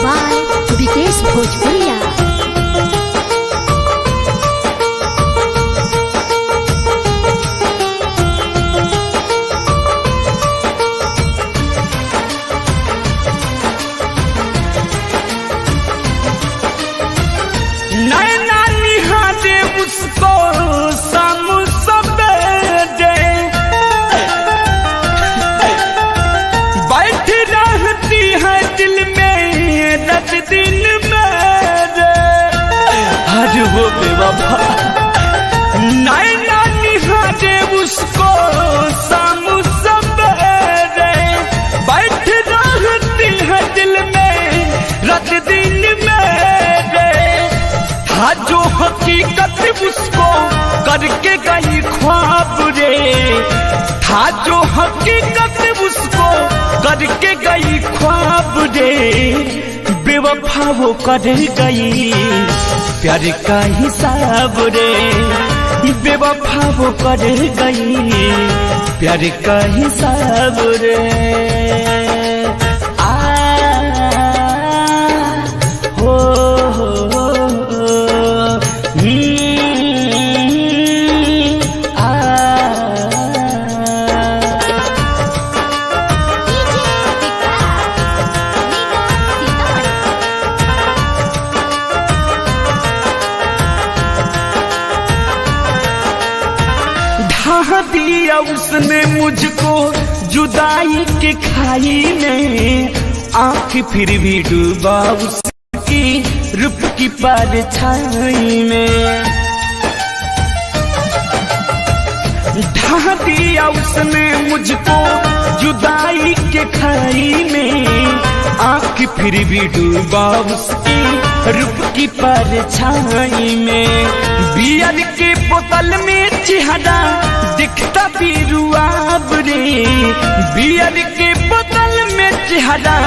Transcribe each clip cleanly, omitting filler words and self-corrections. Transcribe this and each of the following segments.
by Vikesh Bhojpuria. नैना निहारे उसको सामू सवेरे, बैठ रहती है दिल में रात दिन मेरे। आज वो बेवफा नैना निहारे उसको सामू सवेरे, बैठ रहती है दिल में रात दिन मेरे। था जो हकीकत उसको करके गई ख्वाब रे, था जो हकीकत उसको करके गई ख्वाब रे। बेवफा वो कर गई प्यार का हिसाब रे, बेवफा वो कर गई प्यार का हिसाब रे। दिया उसने मुझको जुदाई के खाई में, आंख फिर भी डूबा उसकी रूप की परछाई में। ढा दिया उसने मुझको जुदाई के खाई में, आंख फिर भी डूबा उसकी रूप की परछाई में। बियर के बोतल में चेहरा दिखता भी रुआब रे, बियर के बोतल में चेहरा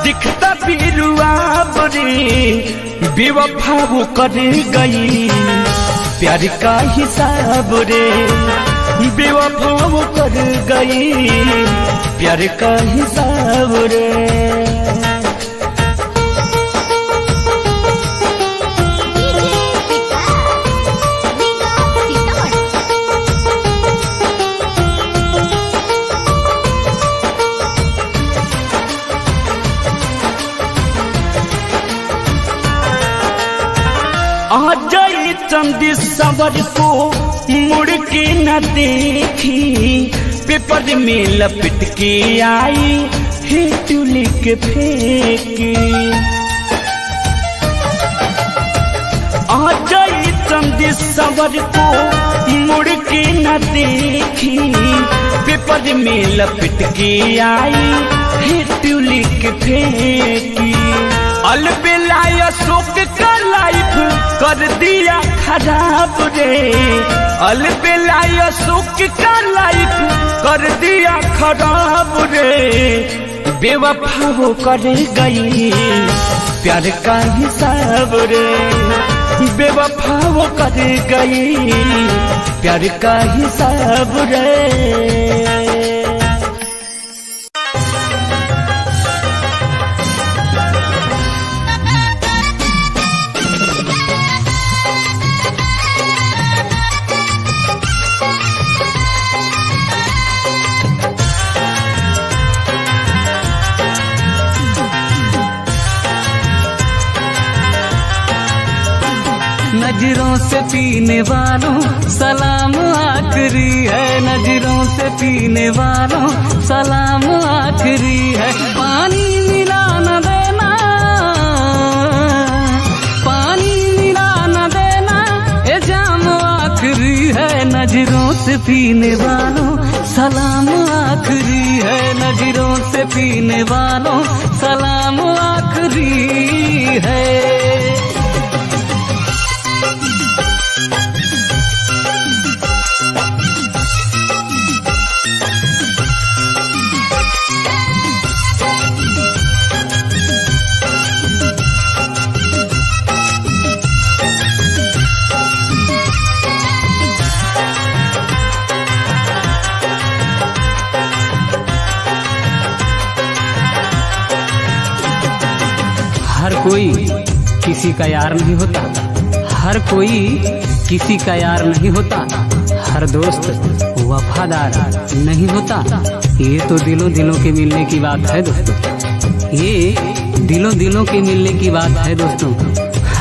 दिखता भी रुआब रे। बेवफा वो कर गई प्यार का हिसाब रे, बेवफा वो कर गई प्यार का हिसाब रे। आ जाए चंदी सबर को मुड़ के न देखी, पेपर में लपट के आई है टूली के फेंकी। आ जाए चंदी सबर को मुड़ के न देखी, पेपर में लपट के आई है टूली के फेंकी। अलबेला शोक का लाइफ कर दिया खराब रे, अलबेला शोक का लाइफ कर दिया खराब रे। बेवफा वो कर गई प्यार का हिसाब रे, बेवफा वो कर गई प्यार का हिसाब रे। नजरों से पीने वालों सलाम आखिरी है, नजरों से पीने वालों सलाम आखिरी है। पानी मिला न देना, पानी मिला न देना, ये जाम आखिरी है। नजरों से पीने वालों सलाम आखिरी है, नजरों से पीने वालों सलाम आखिरी है। हर कोई किसी का यार नहीं होता, हर कोई किसी का यार नहीं होता, हर दोस्त वफादार नहीं होता। ये तो दिलों दिलों के मिलने की बात है दोस्तों, ये दिलों दिलों के मिलने की बात है दोस्तों।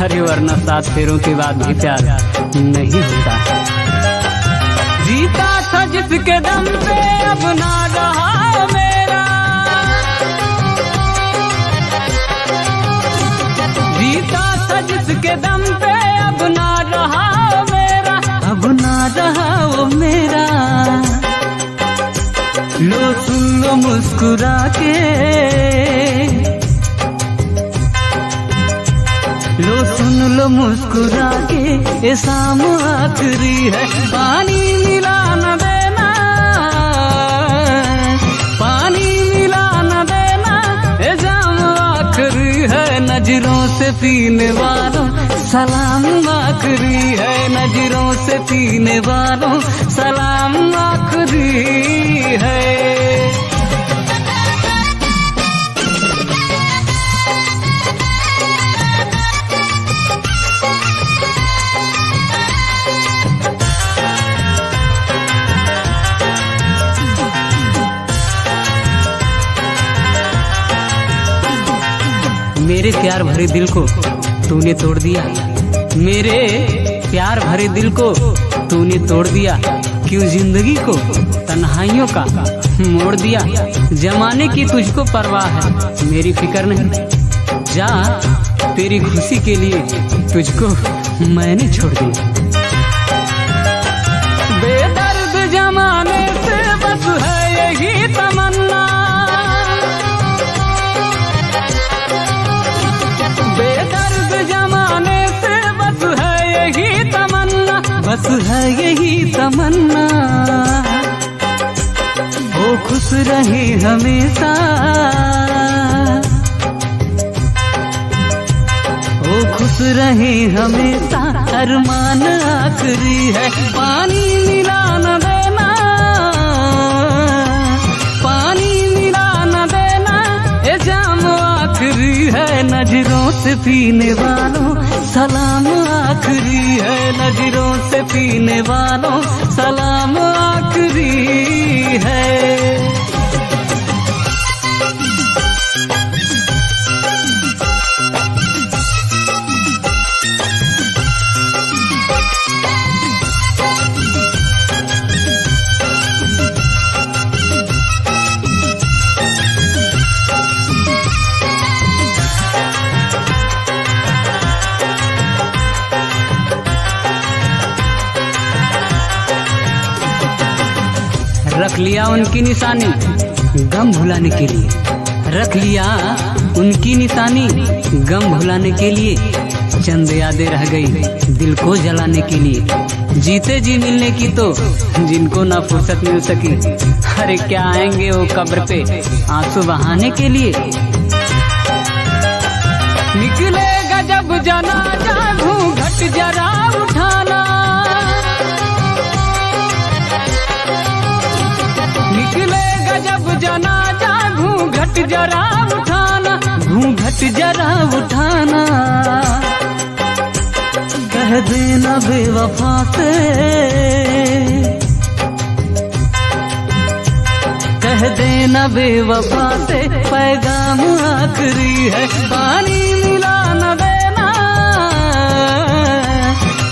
अरे वरना 7 फेरों के बाद भी प्यार नहीं होता। जीता था जिसके दम पे अब ना रहा मेरा, जीता था जिसके दम पे अब ना रहा मेरा, अब ना रहा वो मेरा। लो सुन लो मुस्कुरा के, लो सुन लो मुस्कुरा के, ये शाम आखिरी है। पानी मिला न देना, पानी मिला न देना, ये शाम आखिरी है। नजरों से पीने वालों सलाम आखिरी है, नजरों से पीने वालों सलाम आखिरी है। मेरे प्यार भरे दिल को तूने तोड़ दिया, मेरे प्यार भरे दिल को तूने तोड़ दिया। क्यों जिंदगी को तन्हाइयों का मोड़ दिया। जमाने की तुझको परवाह है, मेरी फिक्र नहीं। जा तेरी खुशी के लिए तुझको मैंने छोड़ दिया। बेदर्द जमाने से बस है यही तमन्ना, बेदर्द जमाने से बस है यही तमन्ना, बस है यही तमन्ना। वो खुश रहे हमेशा, वो खुश रहे हमेशा, अरमान आखिरी है। पानी मिला न देना, पानी मिला न देना, ये जाम आखिरी है। नजरों से पीने वालों सलाम आखिरी है, नजरों से पीने वालों सलाम आखिरी है। रख लिया उनकी निशानी गम भुलाने के लिए, रख लिया उनकी निशानी गम भुलाने के लिए। चंद यादें रह गई दिल को जलाने के लिए। जीते जी मिलने की तो जिनको ना फुर्सत मिल सकी, अरे क्या आएंगे वो कब्र पे आंसू बहाने के लिए। निकलेगा जब जनाजा घूंघट जरा उठाना, निकलेगा जब जनाजा घूंघट जरा उठाना, घूंघट जरा उठाना। कह देना बेवफा से, कह देना बेवफा से, पैगाम आखिरी है। पानी मिला न देना,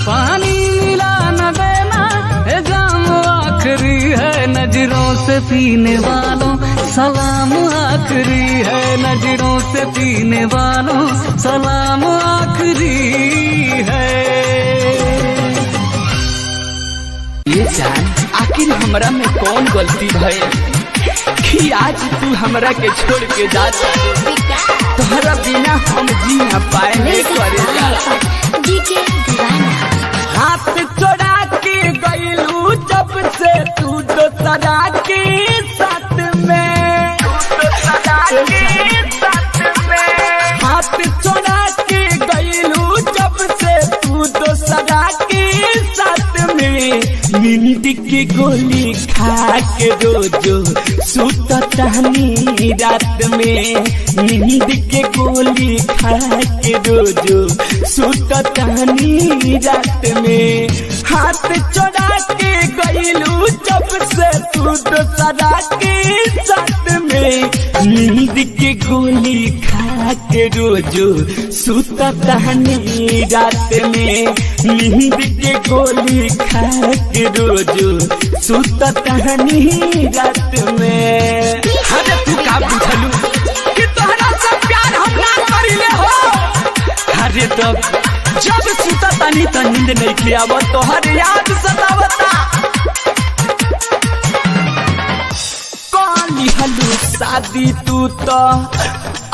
पानी मिला न देना, ये जाम आखिरी है। नजरों से पीने वालों सलाम आखिरी है, नजरों से पीने वालों सलाम आखिरी है। ये जान आखिर हमरा में कौन गलती है कि आज तू हमरा के छोड़ के जाता, तोहरा बिना हम जी न पाए करेगा। हाथ छोड़ा के गईलू जब से तू दोसरा के साथ में, हाथ छोड़ा के गईलू जब से तू दोसरा के साथ में। निंदी की गोली खा के रोजो सुततानी रात में, नींद के गोली खा के रोजो सुततानी रात में। हाथ चोरा के गईलू जब से तू दोसरा के साथ में, नींद के गोली खा के रोजो सुततानी रात में, नींद के गोली खा के रोजो सुततानी रात में। अरे तू का बुझलू कि तोहरा से प्यार हम ना करिले हो? अरे तब जब सुततानी त नींद नहीं खियाव, तोहर याद सतावता। कौन हलू शादी तू तो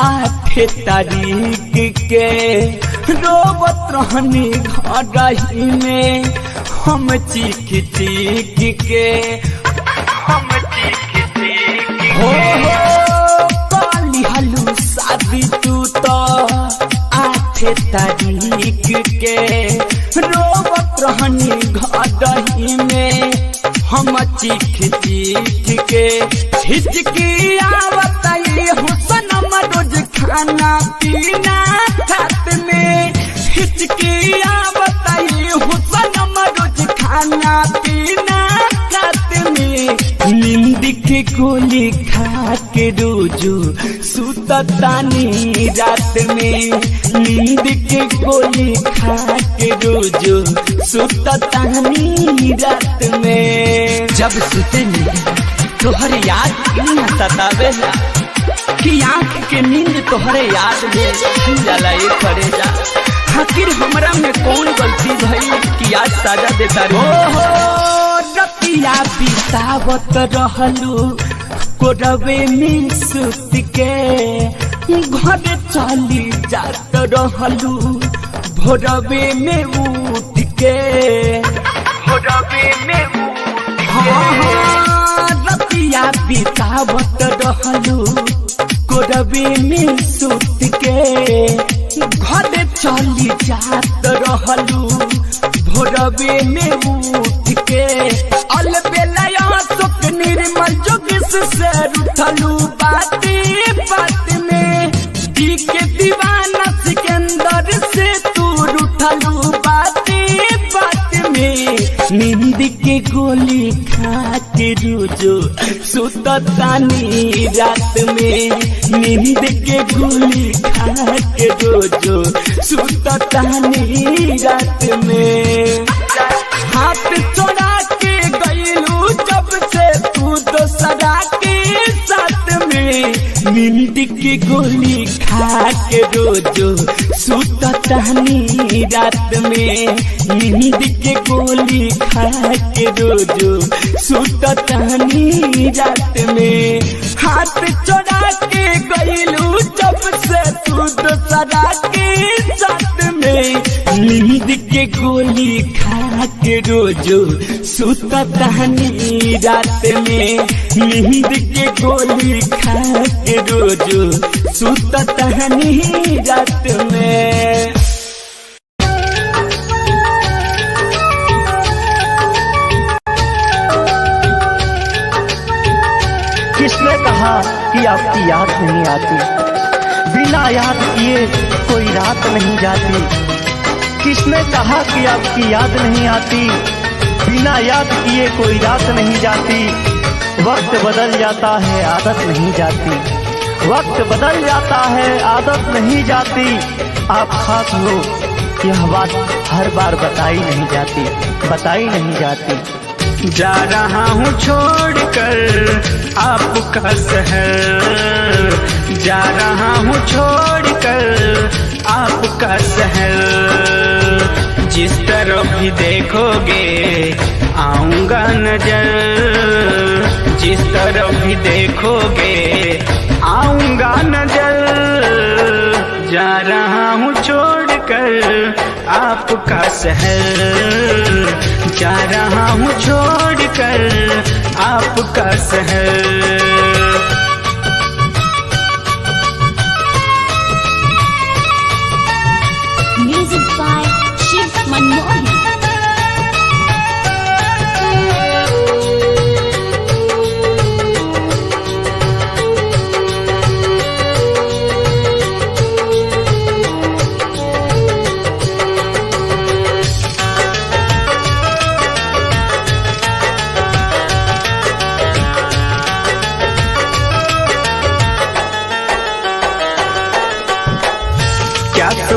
8 तारीख के, रोबत रहनी घर में हम चीख चीख के, हम चीख चीख हो काली हलू शादी तू तो 8 तारीख के, रोबत रहनी घर में हम चीख चीख के। हिचकी आवत हुसन रोज खाना पीना रात में, हिचकी आवत हुसन रोज खाना पीना रात में। नींद के गोली खा के रोजो सुततानी रात में, नींद के गोली खा के रोजो सुततानी रात में। जब सुते नींद तोहर याद क्यों सतावेला कि आँख के नींद तोहरे याद में छू जाला ये करेजा। आखिर हमरा में कौन गलती भई कि आज साजा देता रे? रतिया बितावत रहलू कोरवे में सुत के, घर चली जात रहलू भोरवे में उठ के, भोरवे में उठ के। रतिया बितावत रहलू कोरवे में सुत के, घर चली जात रहलू भोरवे में उठ के। अलबेला सुख निर्मल जोगिस से उठलू बाती बात में, दी के दीवाना सिकंदर से तू उठलू बाती बात में। नींद के गोली खा के रोजो सुततानी रात में, नींद के गोली खा के रोजो सुततानी रात में। हाथ चोरा के गईलू जब से तू दोसरा के साथ में, नींद की गोली खा के रोजो सुततानी रात में, नींद के गोली खा के रोजो सुततानी रात में। हाथ चोरा के गईलू जब से तू दोसरा के साथ में, नींद के गोली खा के रोजो सुततानी रात में, नींद के गोली खा के रोजो सुततानी रात में। किसने कहा कि आपकी याद नहीं आती, बिना याद किए कोई रात नहीं जाती। किसने कहा कि आपकी याद नहीं आती, बिना याद किए कोई रात नहीं जाती। वक्त बदल जाता है आदत नहीं जाती, वक्त बदल जाता है आदत नहीं जाती। आप खास हो यह बात हर बार बताई नहीं जाती, बताई नहीं जाती। जा रहा हूँ छोड़कर आपका शहर, जा रहा हूँ छोड़कर आपका शहर। जिस तरफ भी देखोगे आऊंगा नजर, जिस तरफ भी देखोगे आऊंगा नजर। जा रहा हूँ छोड़कर आपका शहर, जा रहा हूँ छोड़कर आपका शहर। Music by Shiv Manmohan.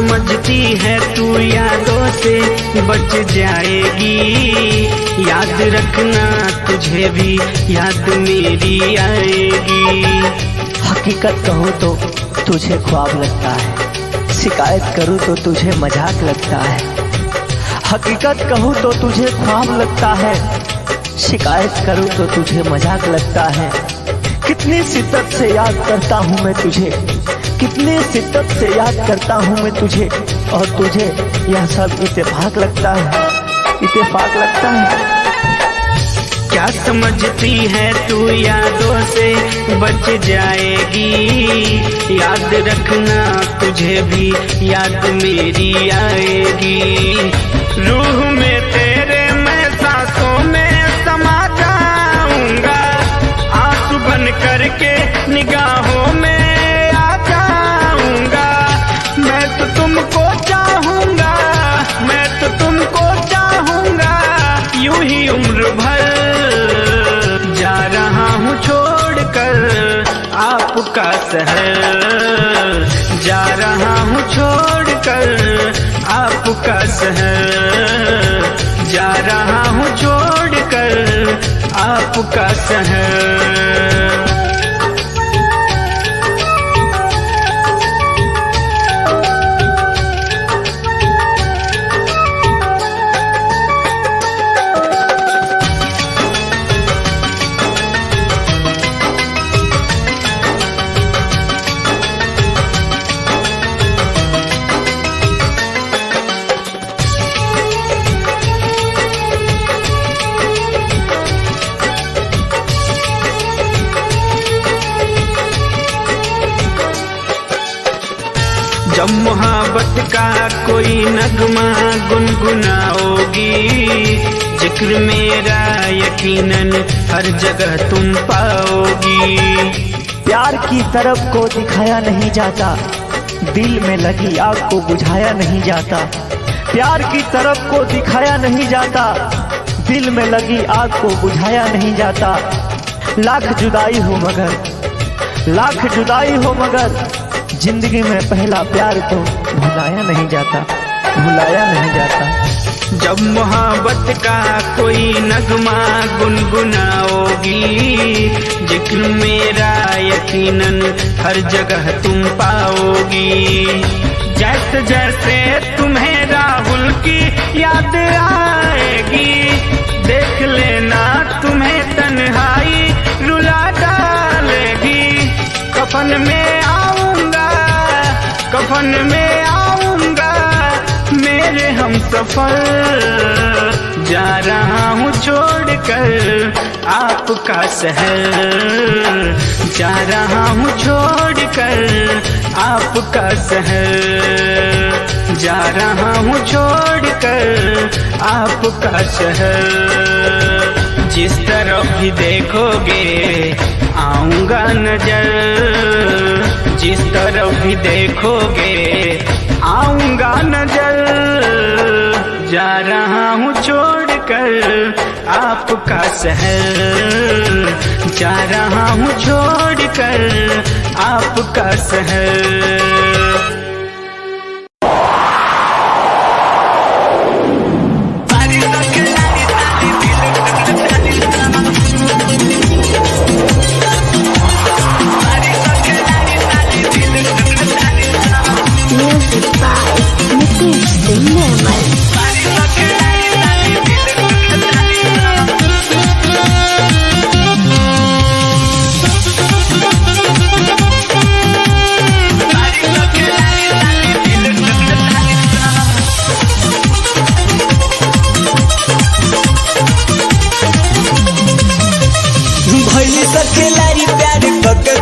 समझती है तू यादों से बच जाएगी, याद रखना तुझे भी याद मेरी आएगी। हकीकत कहूँ तो तुझे ख्वाब लगता है, शिकायत करूँ तो तुझे मजाक लगता है। हकीकत कहूँ तो तुझे ख्वाब लगता है, शिकायत करूँ तो तुझे मजाक लगता है। कितनी शिद्दत से याद करता हूँ मैं तुझे, कितनी शिद्दत से याद करता हूँ मैं तुझे, और तुझे यह सब इत्तेफाक लगता है, इत्तेफाक लगता है। क्या समझती है तू यादों से बच जाएगी, याद रखना तुझे भी याद मेरी आएगी। रूह में तेरे मैं सांसों में समा जाऊंगा, आंसू बन करके निगाहों में आ जाऊंगा। मैं तो तुमको चाहूंगा, मैं तो तुमको चाहूंगा, यूं ही उम्र भर जा रहा हूँ छोड़कर आपका शहर, जा रहा हूँ छोड़कर आपका शहर, जा रहा हूँ छोड़कर आपका शहर। जब मोहब्बत का कोई नगमा गुनगुनाओगी, जिक्र मेरा यकीनन हर जगह तुम पाओगी। प्यार की तरफ को दिखाया नहीं जाता, दिल में लगी आग को बुझाया नहीं जाता। प्यार की तरफ को दिखाया नहीं जाता, दिल में लगी आग को बुझाया नहीं जाता। लाख जुदाई हो मगर, लाख जुदाई हो मगर, जिंदगी में पहला प्यार तो भुलाया नहीं जाता, भुलाया नहीं जाता। जब मोहब्बत का कोई नगमा गुनगुनाओगी, जिक्र मेरा यकीनन हर जगह तुम पाओगी। जैसे जैसे तुम्हें राहुल की याद आएगी, देख लेना तुम्हें तन्हाई रुला डालेगी। कफन में आऊंगा, कफन में आऊंगा मेरे हम सफर, जा रहा हूँ छोड़कर आपका शहर, जा रहा हूँ छोड़कर आपका शहर, जा रहा हूँ छोड़कर आपका शहर। जिस तरफ भी देखोगे आऊंगा नजर, जिस तरफ भी देखोगे आऊंगा नजर, जा रहा हूँ छोड़कर आपका शहर, जा रहा हूँ छोड़कर आपका शहर।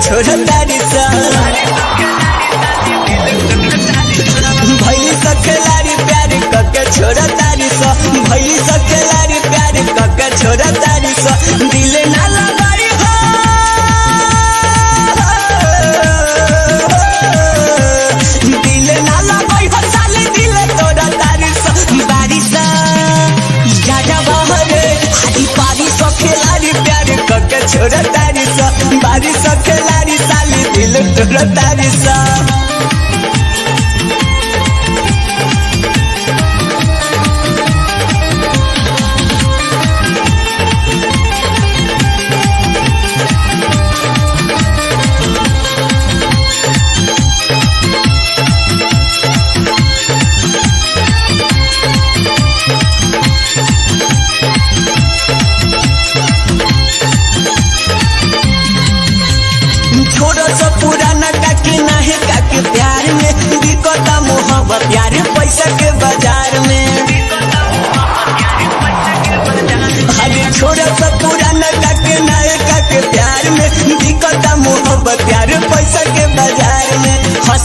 छोड़ तारी सा भैली सखलारी प्यार कके छोड़ तारी सा, भैली सखलारी प्यार कके छोड़ तारी सा। दिल ना लगाई हो, दिल ना लगाई हो, साले दिल तोड़ा तारी सा। बारिशा ज्यादा बहरे आदि पारी सखलारी प्यार कके छोड़ तारी सा, बारिश सखलारी साली दिल तोड़ तारी सा।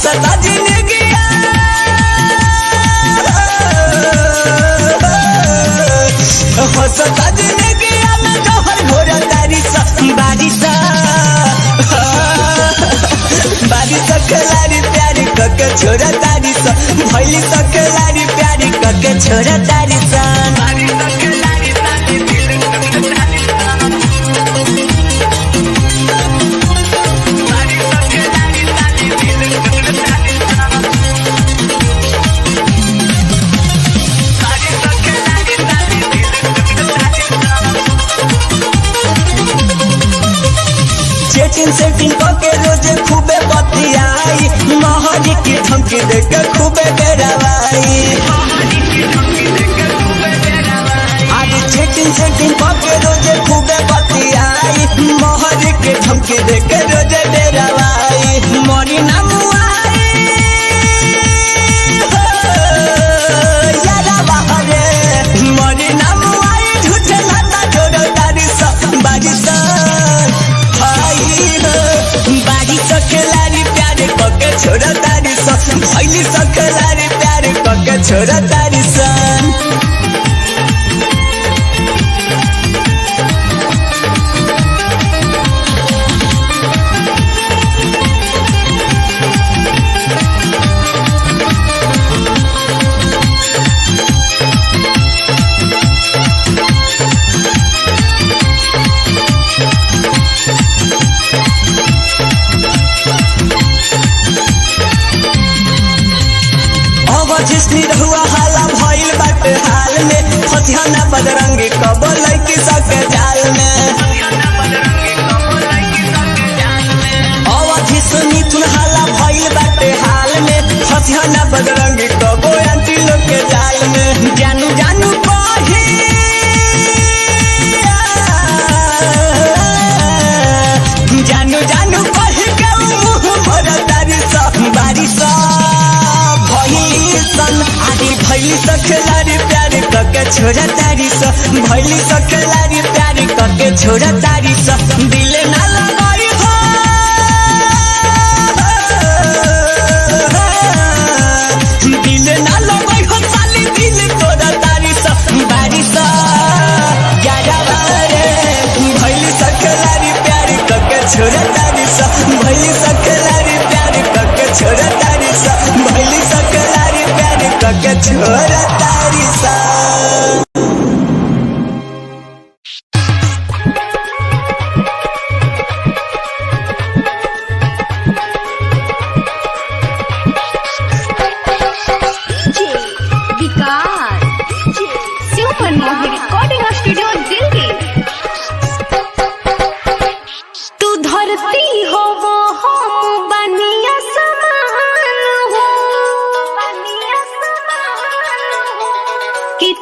हंसता जिंदगी हंसता जिंदगी में जहर घोरा तारिश बारिश खिलाड़ी प्यारी कके छोरा तारिश भैली खिलाड़ी प्यारी कके छोरा तारिश सेटिंग के रोजे खूबे बतियाई महरी की धमकी देके खूबे डरावाई आज सेटिंग के रोजे खूबे बतियाई महरी की धमकी देके रोजे डरावाई मरी ना मुआई यारा बाहरे मरी ना मुआई झूठे लाता जोड़ो तारिश बारिश खिलाड़ी प्यारे कके छोरा तारिश भैली खिलाड़ी प्यारे कके छोरा तारिश हुआ हाला भइल बाटे हाल में फतिहाना बदरंगी कब लइकी सके जाल में अवधि से मिथुन हाला भइल बाटे हाल में फतिहाना बदरंगी कब आंटी लोग के जाल में जानू जानू कही जानू जानू कही के मुंह भर तारिश बारिश आदि भैली खिलाड़ी प्यारे कके छोरा तारिश भैली खिलाड़ी प्यारे कके छोरा तारिश दिल ना लगाई हो दिल ना लगाई हो साली दिल तोरा तारिश बारिश ग्यारह बारे भैली खिलाड़ी प्यारे कके छोरा तारिश भैली खिलाड़ी प्यारे कके छोरा तारिश भैली खिलाड़ी प्यारे कके छोरा तारिश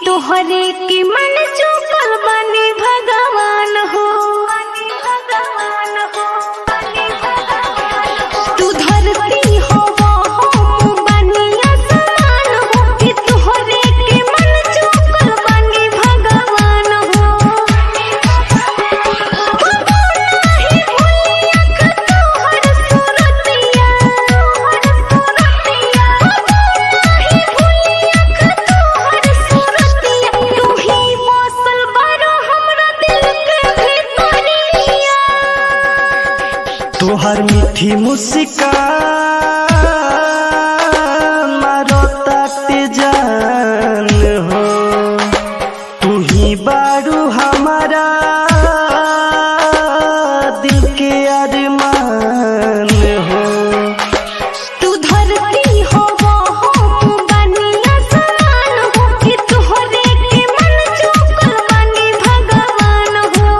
तोहरे के मन चुकल बनी भगवान हो तू धरती हो हम बनिया समान हो कि तोहरे के मन चुकल बनी भगवान हो तोहर मीठी मुस्कान मारो ताटे जान हो तू ही बारू हमारा दिल के अरमान हो तू धरती हो हम बनिया समान हो कि तोहरे के मन चुकल बनी भगवान हो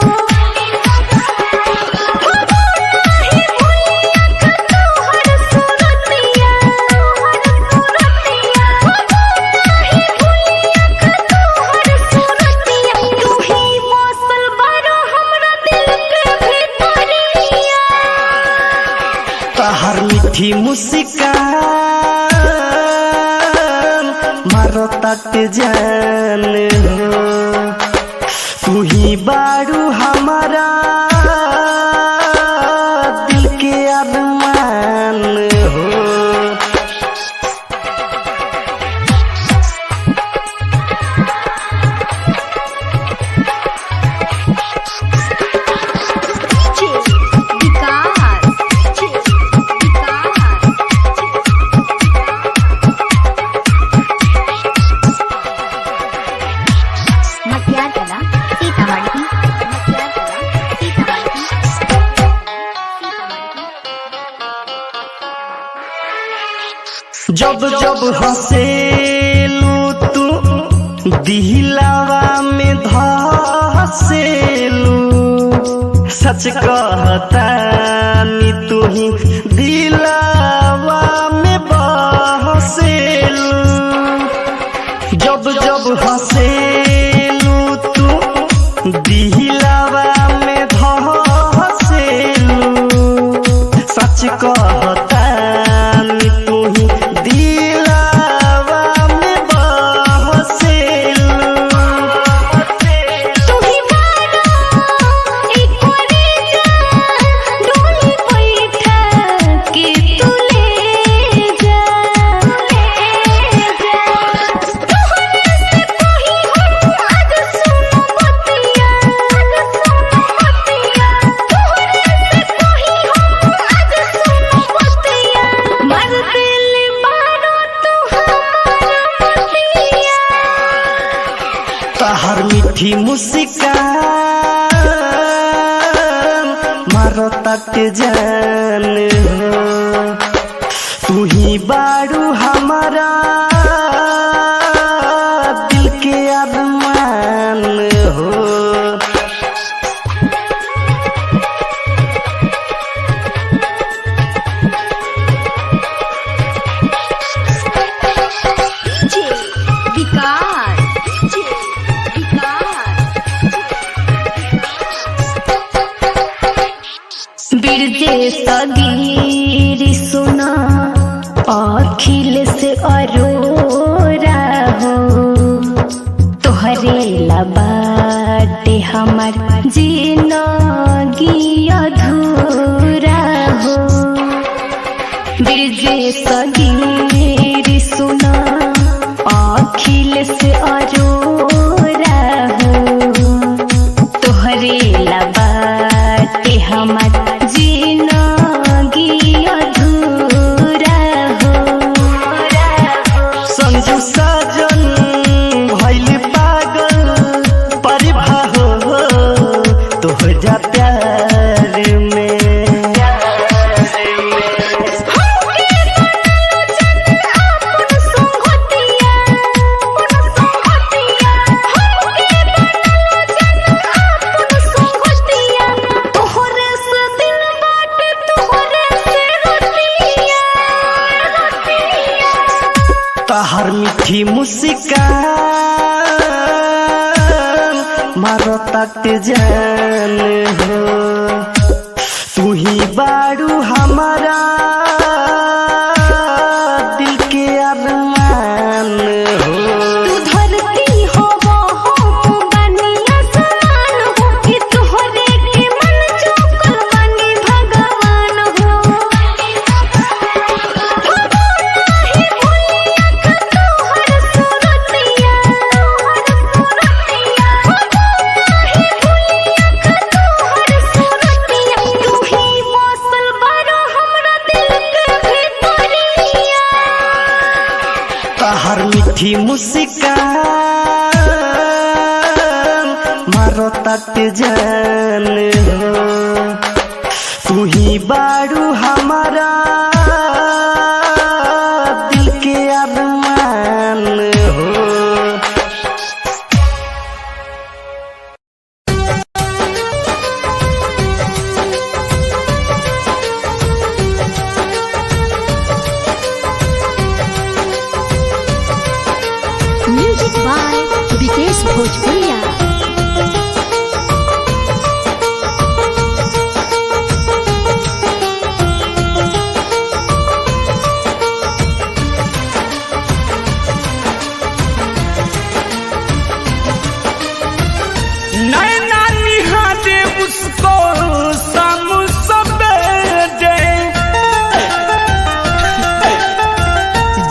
तोहर मीठी मुस्कान मारो ताटे जान हो तू ही बारू हमारा दिल के अरमान हो जब जब हंसेलू तू दिलावा में धसेलू, सच कहता नी तू ही दिलावा में बसेलू। जब जब हंसेलू तू दिलावा में धसेलू, सच कहता नी तू ही दिलावा में बसेलू। तू ही मानो एक कोरे जा डोली बैठा के तू ले जा तोहरे से कोई हम आज सुनो बतिया तोहरे से कोई हम आज सुनो बतिया मर दिल मारो तू हमारा बतिया। तहर मीठी मुस्कान मारो तक जान हो, तू ही बारू हमारा दिल के अरमान हो। बिरजे सगीरी सुना अखिल से अरोरा हो, तोहरे लबाटे हमार जिंदगी अधूरा हो। बिरजे सगीरी सुना अखिल से अरोरा हो, तोहरे लबाटे हमार जिंदगी अधूरा हो। संजू साजन भइल पागल परिभा हो, तोहरा प्यार में। तहर मीठी मुस्कान मारो तक जान हो, तू ही बारू हमारा दिल के अरमान हो। तू धरती हो वो हो बनिया समान हो, कि तोहरे के मन चुकल बनी भगवान हो। तहर मीठी मुस्कान मारो तक जान हो, तू ही बारू हमारा दिल के अरमान हो। म्यूजिक बाय विकेश भोजपुरिया। नैना निहारे उसको शाम सवेरे,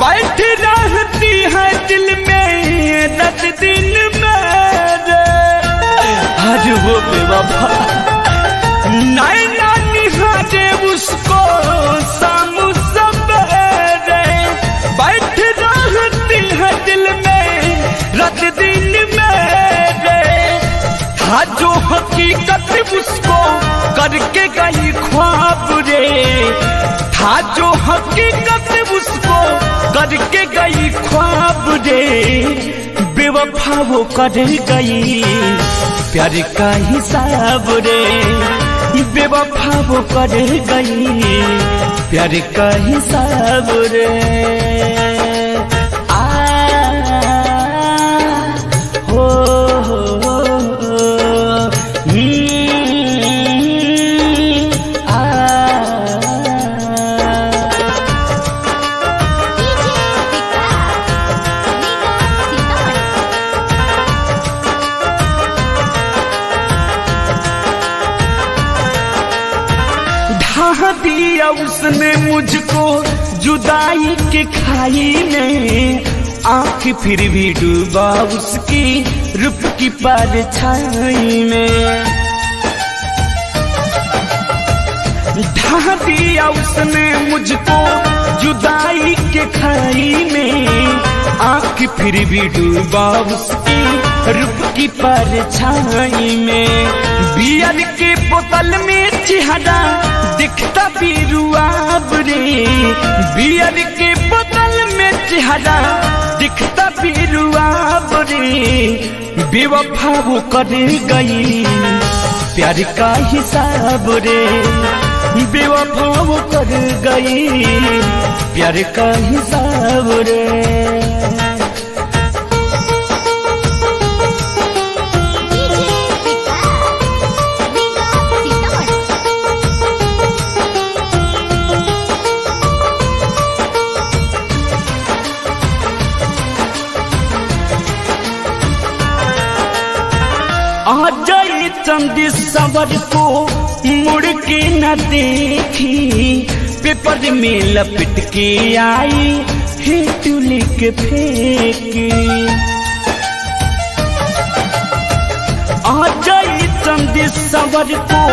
बैठ रहती है दिल में रात दिन मेरे। आज वो बेवफा नैना निहारे उसको शाम सवेरे, बैठ रहती है दिल में रात दिन मेरे। था जो हकीकत उसको करके गई ख्वाब रे, था जो हकीकत उसको करके गई ख्वाब रे, बेवफा वो कर गई प्यार का हिसाब रे, बेवफा वो कर गई प्यार का हिसाब रे। दिया उसने मुझको जुदाई के खाई में, आंख फिर भी डूबा उसकी रूप की परछाई में। ढा दिया उसने मुझको जुदाई के खाई में, आंख फिर भी डूबा उसकी रूप की परछाई में। बियर के बोतल में चेहरा दिखता भी रुआब रे, बियर के बोतल में चेहरा दिखता भी रुआब रे, बेवफा वो कर गई प्यार का हिसाब रे, बेवफा वो कर गई प्यार का हिसाब रे। अजय चंदी सवर को मुड़ के न देखी, पेपर में लपट के आई हिट लिख फेंकी। अजय चंदी सवर को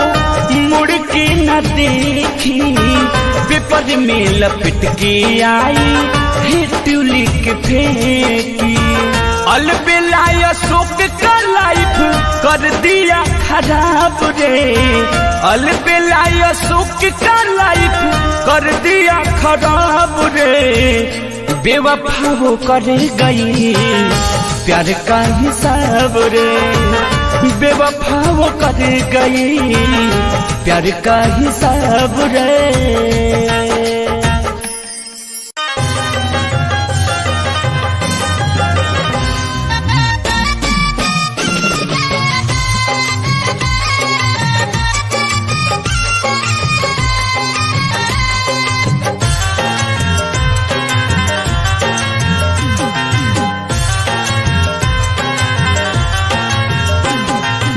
मुड़ के न देखी, पेपर में लपट के आई हिट लिख फेंकी। अलबेला अशोक का लाइफ कर दिया खराब रे, अलबेला अशोक का लाइफ कर दिया खराब रे, बेवफा वो कर गई प्यार का हिसाब रे, बेवफा वो कर गई प्यार का हिसाब रे।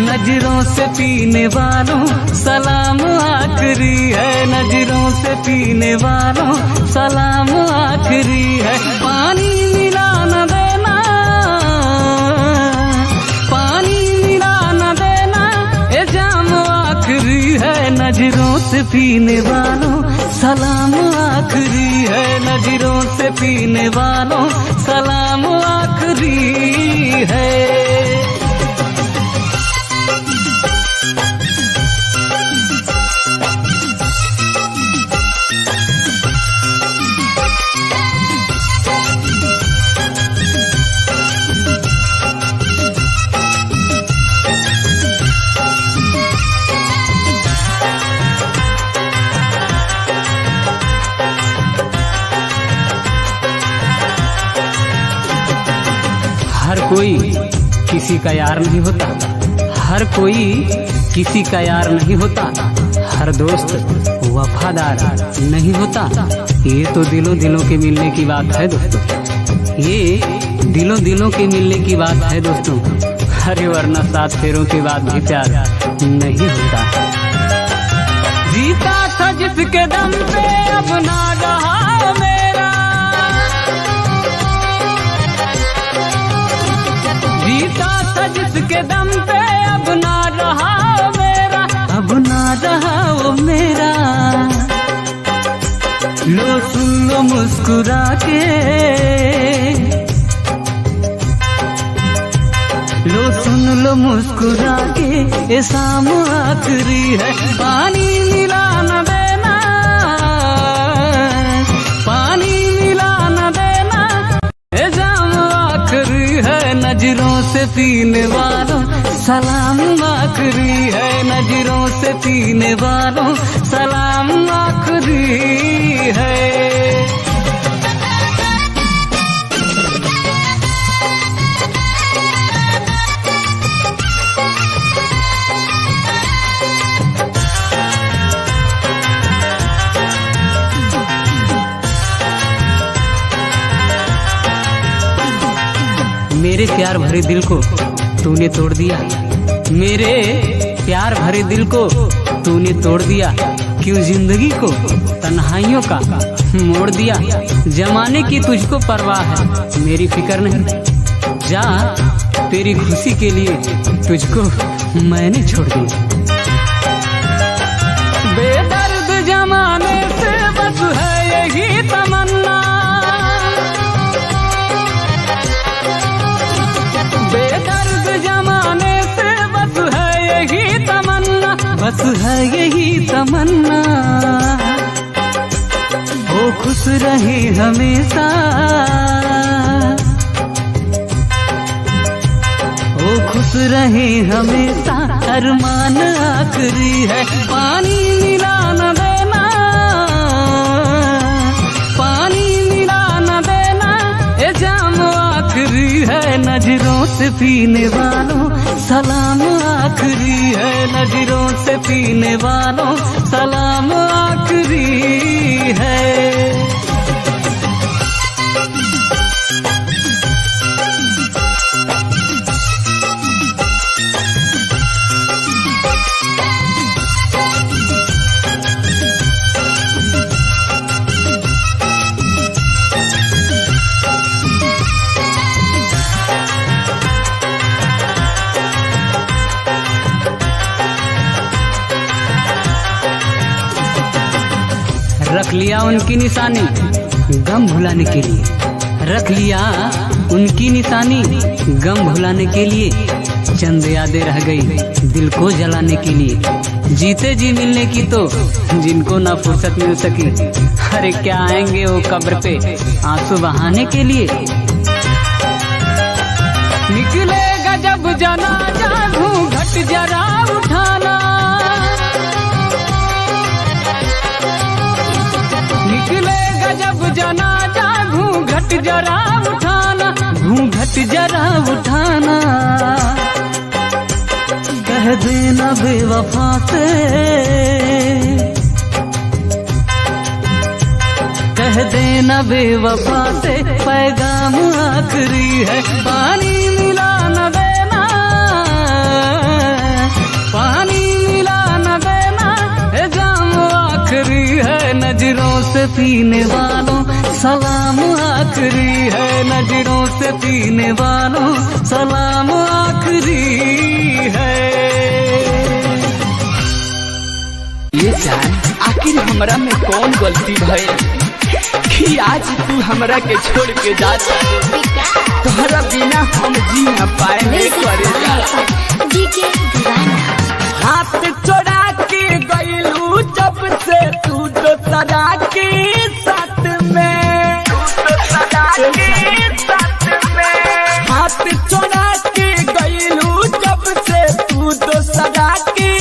नजरों से पीने वालों सलाम आखिरी है, नजरों से पीने वालों सलाम आखिरी है। पानी मिला न देना, पानी मिला न देना, ये जाम आखिरी है। नजरों से पीने वालों सलाम आखिरी है, नजरों से पीने वालों सलाम आखिरी है। हर कोई किसी का यार नहीं होता, हर कोई किसी का यार नहीं होता, हर दोस्त वफादार नहीं होता। ये तो दिलों दिलों के मिलने की बात है दोस्तों, ये दिलों दिलों के मिलने की बात है दोस्तों। अरे वरना 7 फेरों के बाद भी प्यार नहीं होता। जीता था जिसके दम पे अब ना रहा मेरा, जीता था जिसके दम पे अब ना रहा मेरा, अब ना रहा वो मेरा। लो सुन लो मुस्कुरा के, लो सुन लो मुस्कुरा के, ये शाम आखिरी है। पानी मिला न देना, से पीने वालों सलाम आखिरी है, नजरों से पीने वालों सलाम आखिरी है। मेरे प्यार भरे दिल को तूने तोड़ दिया, मेरे प्यार भरे दिल को तूने तोड़ दिया, क्यों जिंदगी को तन्हाइयों का मोड़ दिया। जमाने की तुझको परवाह है, मेरी फिक्र नहीं, जा तेरी खुशी के लिए तुझको मैंने छोड़ दिया। बेदर्द जमाने से बस है यही तमन्ना, बेदर्द जमाने से बस है यही तमन्ना, बस है यही तमन्ना। वो खुश रहे हमेशा, वो खुश रहे हमेशा, अरमान आखिरी है। पानी मिला न देना, पानी मिला न देना, ये जाम आखिरी है, नजरों से पीने वालों सलाम आखिरी है, नजरों से पीने वालों सलाम आखिरी है। रख लिया उनकी निशानी गम भुलाने के लिए, रख लिया उनकी निशानी गम भुलाने के लिए, चंद यादें रह गई दिल को जलाने के लिए। जीते जी मिलने की तो जिनको ना फुर्सत मिल सकी, अरे क्या आएंगे वो कब्र पे आंसू बहाने के लिए। निकलेगा जब जनाजा घूंघट जरा उठाना, निकलेगा जब जनाजा घूंघट जरा उठाना, घूंघट जरा उठाना। कह देना बेवफा से, कह देना बेवफा से, पैगाम आखिरी है। पानी मिला न देना, पानी मिला न देना, ये जाम आखिरी है, नजरों से पीने वालों सलाम आखिरी है, नजरों से पीने वालों सलाम आखिरी है। ये जान आखिर हमरा में कौन गलती भइल कि आज तू हमरा के छोड़ के जा, तोहरा बिना हम जी न पाएंगे करेगा। हाथ छोड़ा के गइलू जब से तू तो सदा के साथ में, हाथ छोड़ा के गइलू जब से तू तो सदा के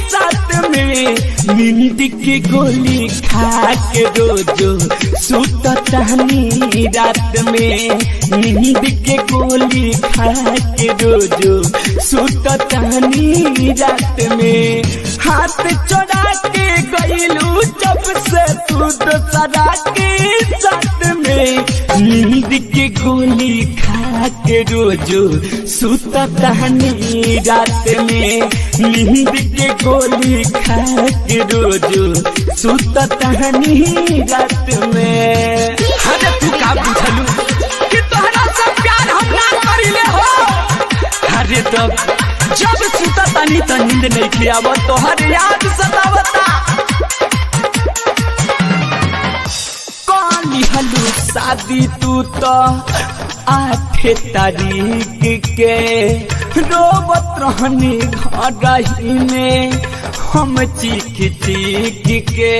साथ में। नींद की गोली खा के रोजो सुततानी रात में, नींद के गोली खा के रोजो सुततानी रात में। हाथ छोड़ा के गइलू जब से तू तो सदा के साथ में, नींद के गोली खा के रोजो सुततानी रात में, नींद के गोली खा के रोजो सुततानी रात में। अरे तू का बुझलू कि तोहरा से प्यार हम ना करिले हो, अरे तब जब सुततानी त नींद नहीं खियाव, तोहर याद सतावता। कौन हलू शादी तू तो 8 तारीख के, रोबत रहनी घरही में हम चीख चीख के,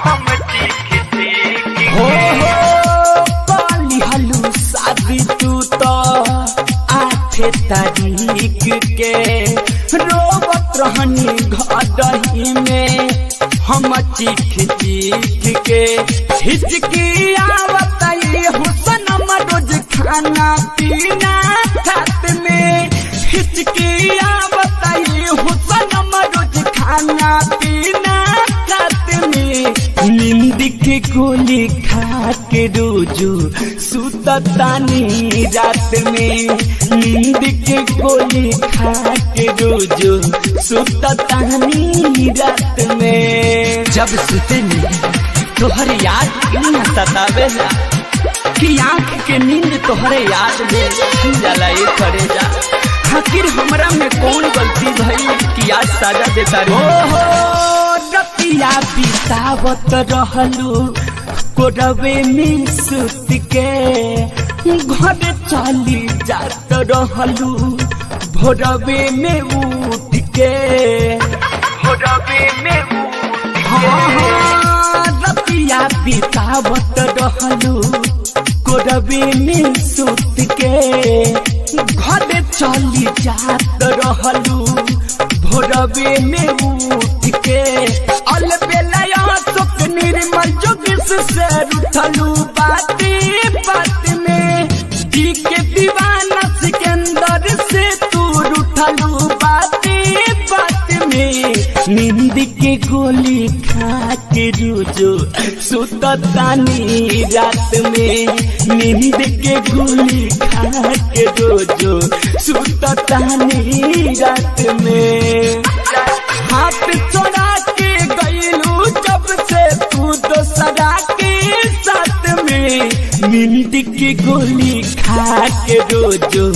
हम चीख चीख हो काली हलू शादी तू तो 8 तारीख के रोबत रहनी घरही में हम चीख चीख के हिचकी आवत हुसन रोज खाना पीना खात में हिचकी आवत हुसन रोज खाना पीना खात में नींद के गोली खा के रोजू सुततानी रात में नींद के गोली खा के रोजू सुततानी रात में जब सुते तोहर याद क्यों सतावेला कि आँख के नींद तोहरे याद में छीन जाला ये करेजा आखिर हमरा में कौन गलती भई कि आज सजा देता रे हो रतिया बितावत रहलू कोरवे में सुत के घर चली जात रहलू भोरवे में उठ के भोरवे में रतिया बितावत रहलू कोरवे में सुत के घर चली जात रहलू भोरवे में उठ के अलबेला सुख निर्मल जोगिस से उठलू बाती बात में दी के दीवाना सिकंदर से तू उठलू बाती बात में नींद के गोली खा के रोजो सुततानी रात में नींद के गोली खा के रोजो सुततानी रात में हाथ चोरा के गईलू जब से तू दोसरा के साथ में नींद के गोली खा के रोजो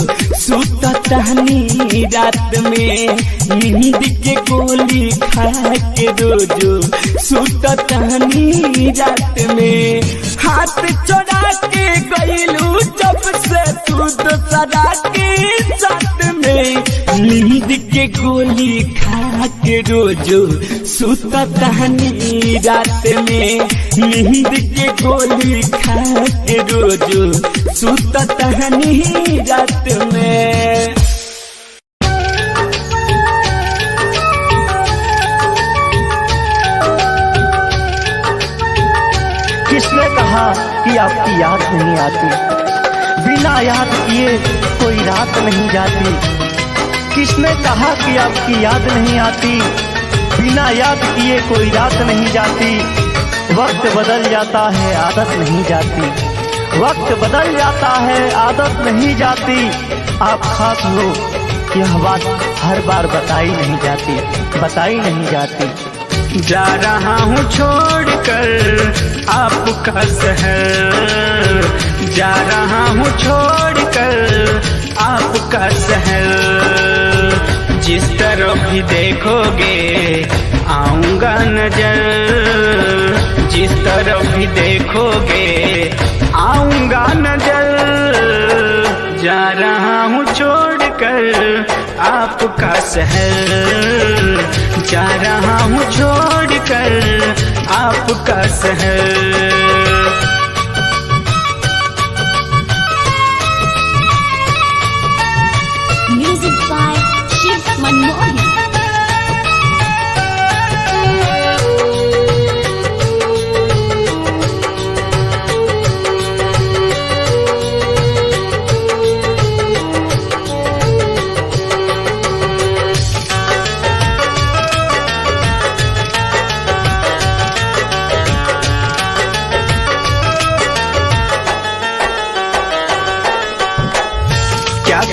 सुततानी रात में नींद के गोली खा के रोजो सुततानी रात में हाथ चोरा के गईलू जब से तू दोसरा के साथ में नींद के गोली खा के रोजो सुततानी रात में नींद के गोली खा के रोजो सुततानी रात में किसने कहा कि आपकी याद नहीं आती? बिना याद किए कोई रात नहीं जाती। किसने कहा कि आपकी याद नहीं आती? बिना याद किए कोई रात नहीं जाती। वक्त बदल जाता है आदत नहीं जाती। वक्त बदल जाता है आदत नहीं जाती। आप खास हो यह बात हर बार बताई नहीं जाती, बताई नहीं जाती। जा रहा हूँ छोड़कर आपका शहर, जा रहा हूँ छोड़कर आपका शहर। जिस तरफ भी देखोगे आऊंगा नजर, जिस तरफ भी देखोगे आऊंगा नजर। जा रहा हूँ छोड़कर आपका शहर, जा रहा हूँ छोड़कर आपका शहर। Music by Shiv Manmohan.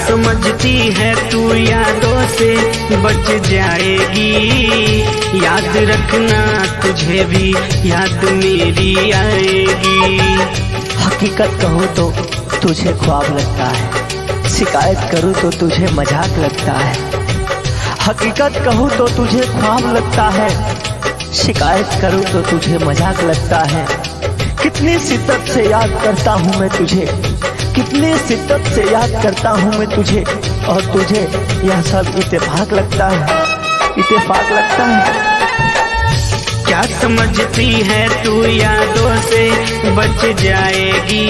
समझती है तू यादों से बच जाएगी। याद रखना तुझे भी याद मेरी आएगी। हकीकत कहूँ तो तुझे ख्वाब लगता है, शिकायत करूँ तो तुझे मजाक लगता है। हकीकत कहूँ तो तुझे ख्वाब लगता है, शिकायत करूँ तो तुझे मजाक लगता है। कितनी शिद्दत से याद करता हूँ मैं तुझे, कितनी शिद्दत से याद करता हूँ मैं तुझे, और तुझे यह सब इत्तेफाक लगता है, इत्तेफाक लगता है। क्या समझती है तू यादों से बच जाएगी।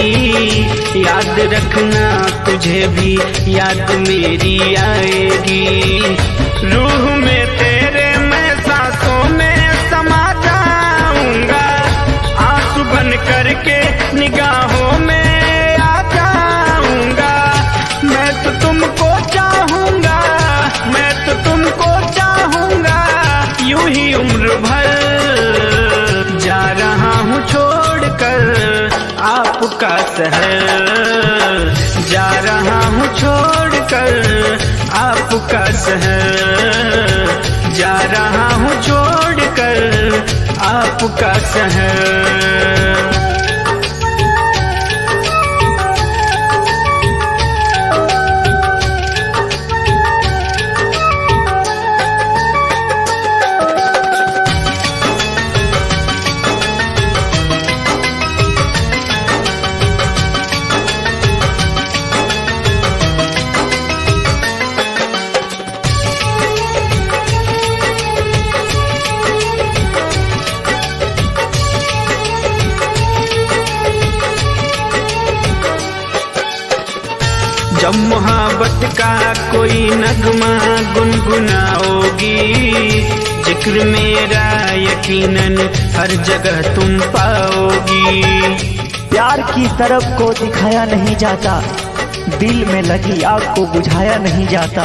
याद रखना तुझे भी याद मेरी आएगी। रूह में तेरे मैं सांसों में समा जाऊंगा। आंसू बन करके निगाहों में आ जाऊंगा। मैं तो तुमको चाहूंगा, मैं तो तुमको चाहूंगा। यूं ही उम्र भर जा रहा हूँ छोड़कर आपका शहर। जा रहा हूँ छोड़कर आपका शहर। जा रहा हूँ छोड़कर आपका शहर। जब मोहब्बत का कोई नगमा गुनगुनाओगी, जिक्र मेरा यकीनन हर जगह तुम पाओगी। प्यार की तरफ को दिखाया नहीं जाता, दिल में लगी आग को बुझाया नहीं जाता।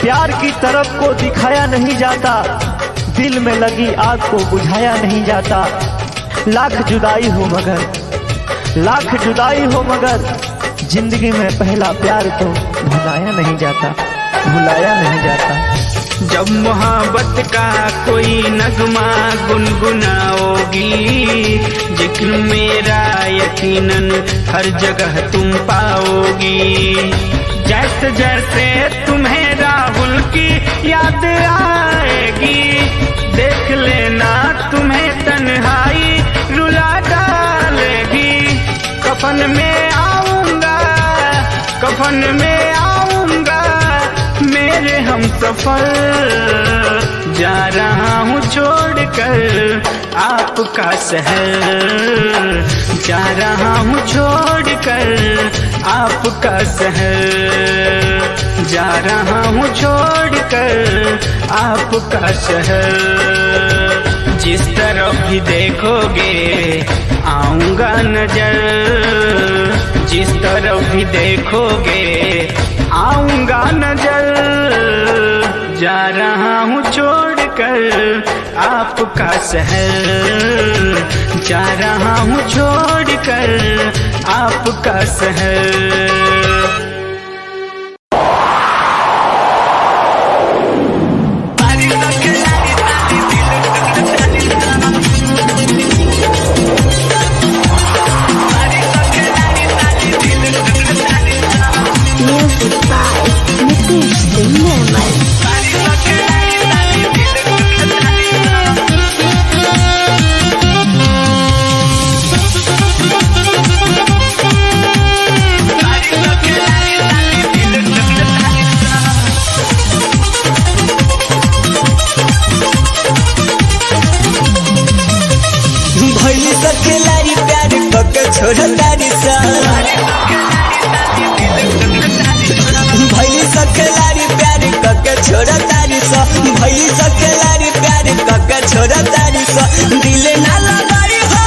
प्यार की तरफ को दिखाया नहीं जाता, दिल में लगी आग को बुझाया नहीं जाता। लाख जुदाई हो मगर, लाख जुदाई हो मगर, जिंदगी में पहला प्यार तो भुलाया नहीं जाता, भुलाया नहीं जाता। जब मोहब्बत का कोई नगमा गुनगुनाओगी, जिक्र मेरा यकीनन हर जगह तुम पाओगी। जैसे जैसे तुम्हें राहुल की याद आएगी, देख लेना तुम्हें तन्हाई रुला डालेगी। कफन में आऊंगा, कफन में आऊंगा मेरे हम सफर। जा रहा हूँ छोड़कर आपका शहर। जा रहा हूँ छोड़कर आपका शहर। जा रहा हूँ छोड़कर आपका शहर। जिस तरफ भी देखोगे आऊंगा नजर। जिस तरफ भी देखोगे आऊंगा नजर। जा रहा हूँ छोड़कर आपका शहर। जा रहा हूँ छोड़कर आपका शहर। छोड़ तारी सा भैली सखलारी प्यार कके छोड़ तारी सा। भैली सखलारी प्यार कके छोड़ तारी सा। दिल ना लगाई हो,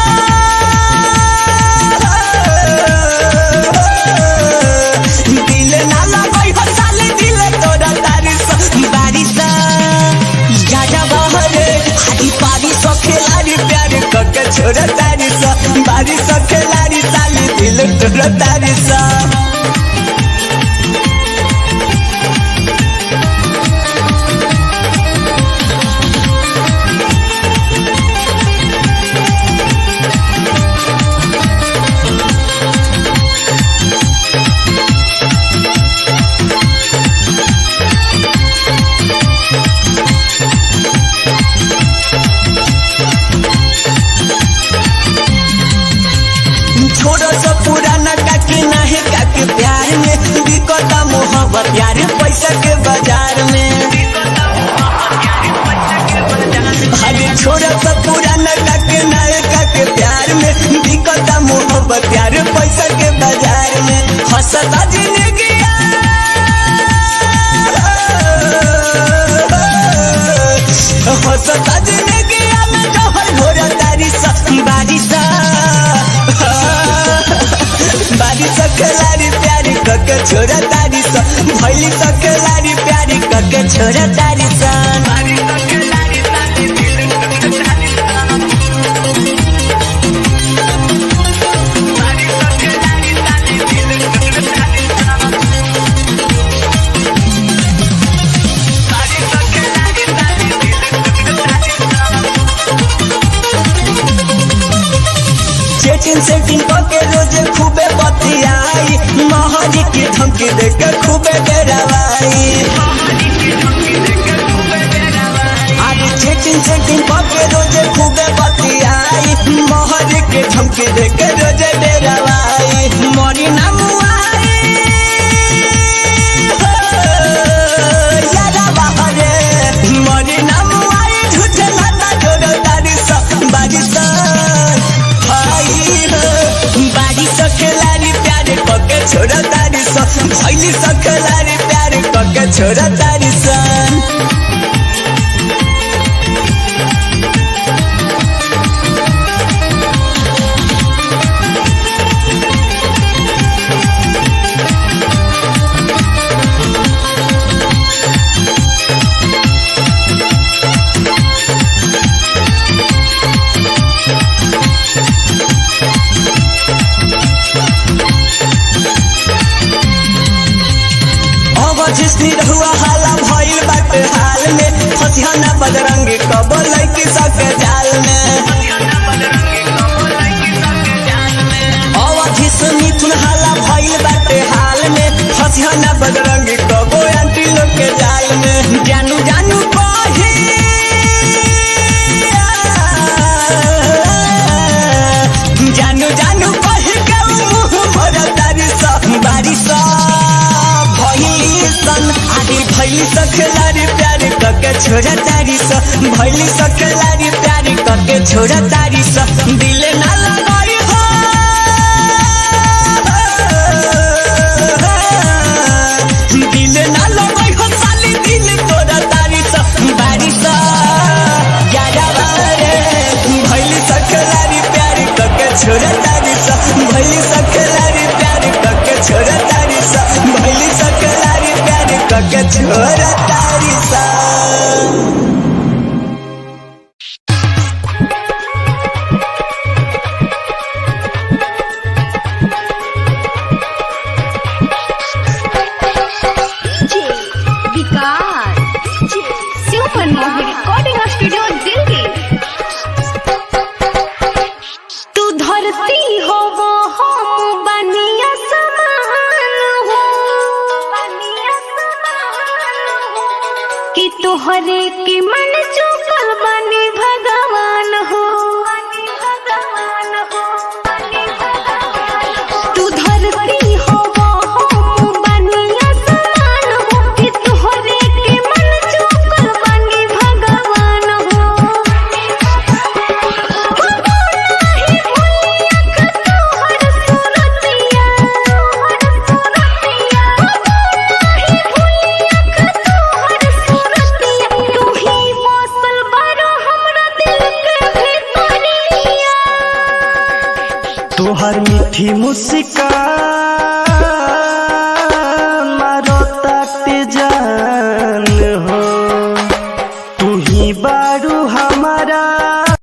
दिल ना लगाई हो साले दिल तोड़ा तारी सा। बारिशा जाजा बहरे हादी पारी सखलारी प्यार कके छोड़ तारी सा। बारिश सखलारी साले दिल तोड़ा तारी सा। छोड़ो सब पुराना काके नहीं काके प्यार में बिकता मोहब्बत यार पैसा के बाजार में। अरे छोड़ो सब पुराना सखलारी प्यारी कके छोरा तारी सा भैली सखलारी प्यारी कके छोरा तारी सा सेटिंग करके रोजे खूबे बतियाई महारी की धमकी देके खूबे डरावाई आज सेटिंग करके रोजे खूबे बतियाई महारी की धमकी देके रोजे डरावाई मरी ना मुआई यारा बहरे मरी ना मुआई झूठे लाता जोड़ो तारी सा बाजी सा बारी सखलारी प्यारे कके छोरा तारी सा भैली सखलारी प्यारे कके छोरा तारी सा जिसनी रहुआ हाला भइल बाटे हाल में फसियाना बदरंगी कबल की सक जाल में अवधि से मिथुन हाला भइल बाटे हाल में फसियाना बदरंगी कबो आंटी लोग के जाल में जानू जानू कही जानू जानू कही के मुंह भर तारी सा बारी सा आदि भैली सखलारी प्यारी कके छोरा तारी सा भैली सखलारी प्यारी कके छोरा तारी सा दिल ना लगाई हो दिल ना लगाई हो साली दिल तोरा तारी सा बारी सा यारा बारे भैली सखलारी प्यारी कके छोरा तारी सा भैली सखलारी प्यारी कके छोरा तारी सा भैली सखलारी प्यारी कके छोरा तारी सा सुपर मोहिनी रिकॉर्डिंग स्टूडियो दिल्ली। तू धरती हो वो हम बनिया समान हो कि तोहरे के मन चुकल बनी भगवान हो। तू धरती हो वो हम बनिया समान हो कि तोहरे के मन चुकल बनी भगवान हो। तोहर मीठी मुस्कान